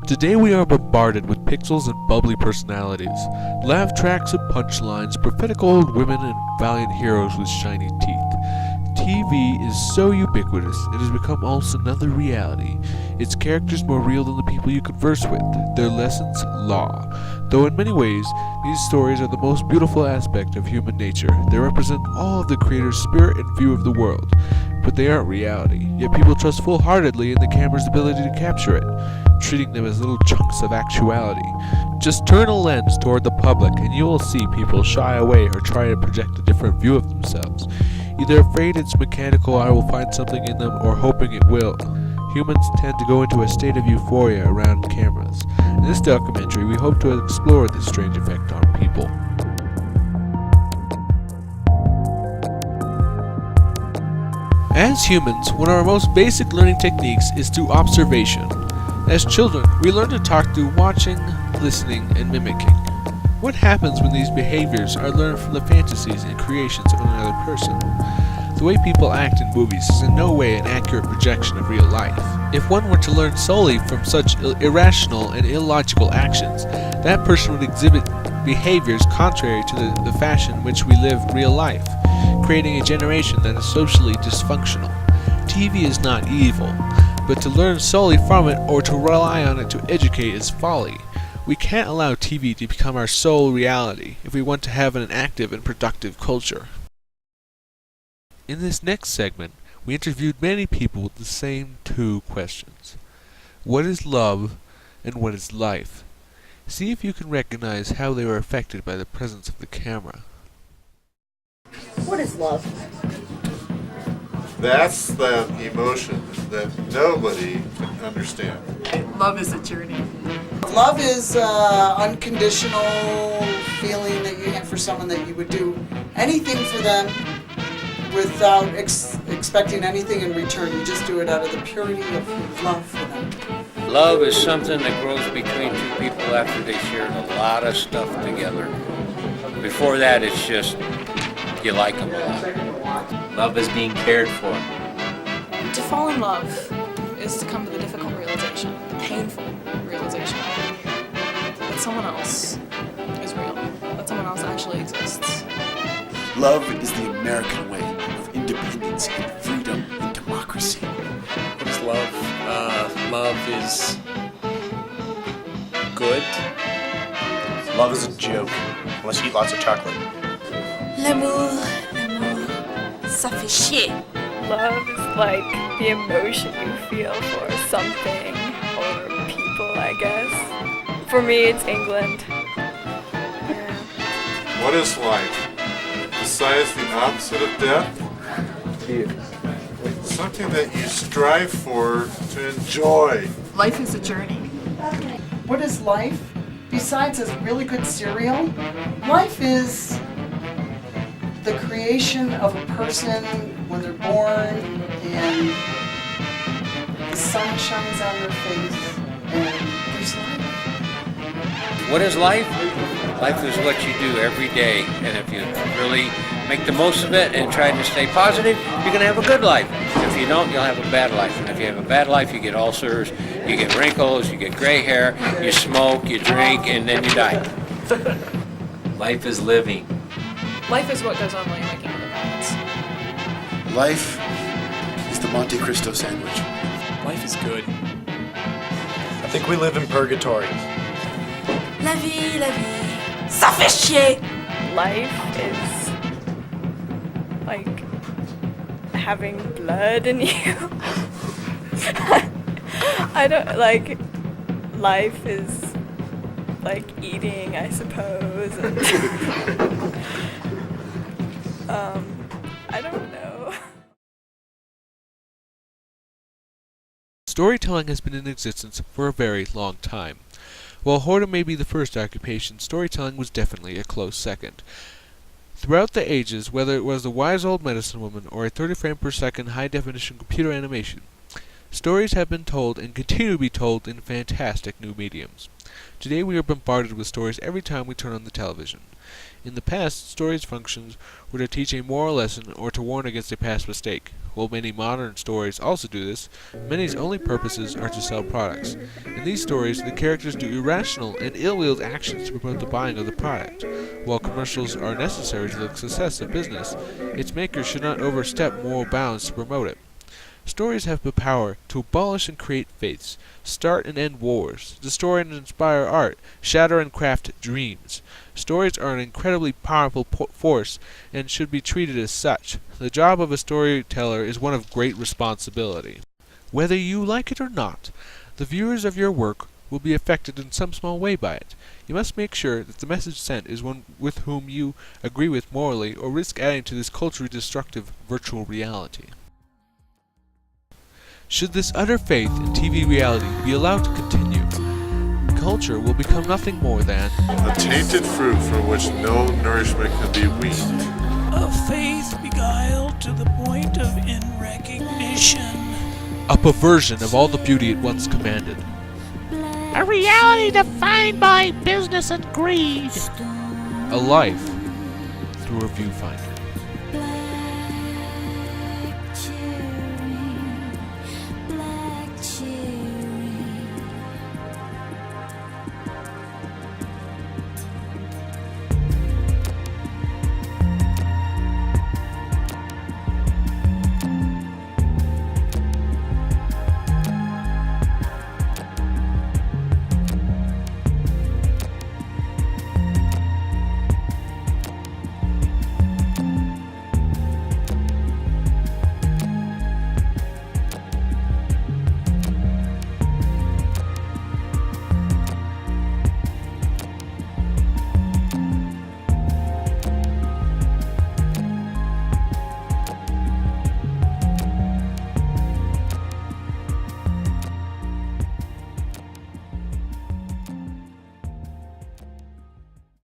Today we are bombarded with pixels and bubbly personalities, laugh tracks and punchlines, prophetic old women and valiant heroes with shiny teeth. TV is so ubiquitous, it has become almost another reality. Its characters more real than the people you converse with, their lessons law. Though in many ways, these stories are the most beautiful aspect of human nature. They represent all of the creator's spirit and view of the world. But they aren't reality, yet people trust full-heartedly in the camera's ability to capture it, treating them as little chunks of actuality. Just turn a lens toward the public and you will see people shy away or try to project a different view of themselves, either afraid it's mechanical I will find something in them or hoping it will. Humans tend to go into a state of euphoria around cameras. In this documentary, we hope to explore this strange effect on people. As humans, one of our most basic learning techniques is through observation. As children, we learn to talk through watching, listening, and mimicking. What happens when these behaviors are learned from the fantasies and creations of another person? The way people act in movies is in no way an accurate projection of real life. If one were to learn solely from such irrational and illogical actions, that person would exhibit behaviors contrary to the fashion in which we live real life, creating a generation that is socially dysfunctional. TV is not evil, but to learn solely from it or to rely on it to educate is folly. We can't allow TV to become our sole reality if we want to have an active and productive culture. In this next segment, we interviewed many people with the same two questions. What is love and what is life? See if you can recognize how they were affected by the presence of the camera. What is love? That's that emotion that nobody can understand. Love is a journey. Love is unconditional feeling that you have for someone, that you would do anything for them without expecting anything in return. You just do it out of the purity of love for them. Love is something that grows between two people after they shared a lot of stuff together. Before that, it's just you like them a lot. Love is being cared for. To fall in love is to come to the difficult realization, the painful realization, that someone else is real, that someone else actually exists. Love is the American way of independence and freedom and democracy. What is love? Love is good. Love is a joke, unless you eat lots of chocolate. L'amour, ça fait chier. Love is like the emotion you feel for something or people, I guess. For me, it's England. Yeah. What is life? Besides the opposite of death? Fear. Something that you strive for to enjoy. Life is a journey. What is life? Besides a really good cereal, life is the creation of a person when they're born and the sun shines on their face and there's life. What is life? Life is what you do every day, and if you really make the most of it and try to stay positive, you're going to have a good life. If you don't, you'll have a bad life. And if you have a bad life, you get ulcers, you get wrinkles, you get gray hair, you smoke, you drink, and then you die. Life is living. Life is what goes on while you're making other plans. Life is the Monte Cristo sandwich. Life is good. I think we live in purgatory. La vie, ça fait chier. Life is like having blood in you. I don't like. Life is like eating, I suppose. And I don't know. Storytelling has been in existence for a very long time. While whoredom may be the first occupation, storytelling was definitely a close second. Throughout the ages, whether it was the wise old medicine woman or a 30 frame per second high-definition computer animation, stories have been told and continue to be told in fantastic new mediums. Today we are bombarded with stories every time we turn on the television. In the past, stories' functions were to teach a moral lesson or to warn against a past mistake. While many modern stories also do this, many's only purposes are to sell products. In these stories, the characters do irrational and ill-willed actions to promote the buying of the product. While commercials are necessary to the success of business, its makers should not overstep moral bounds to promote it. Stories have the power to abolish and create faiths, start and end wars, destroy and inspire art, shatter and craft dreams. Stories are an incredibly powerful force and should be treated as such. The job of a storyteller is one of great responsibility. Whether you like it or not, the viewers of your work will be affected in some small way by it. You must make sure that the message sent is one with whom you agree with morally, or risk adding to this culturally destructive virtual reality. Should this utter faith in TV reality be allowed to continue, culture will become nothing more than a tainted fruit from which no nourishment can be weaned. A faith beguiled to the point of in-recognition. a perversion of all the beauty it once commanded. A reality defined by business and greed. A life through a viewfinder.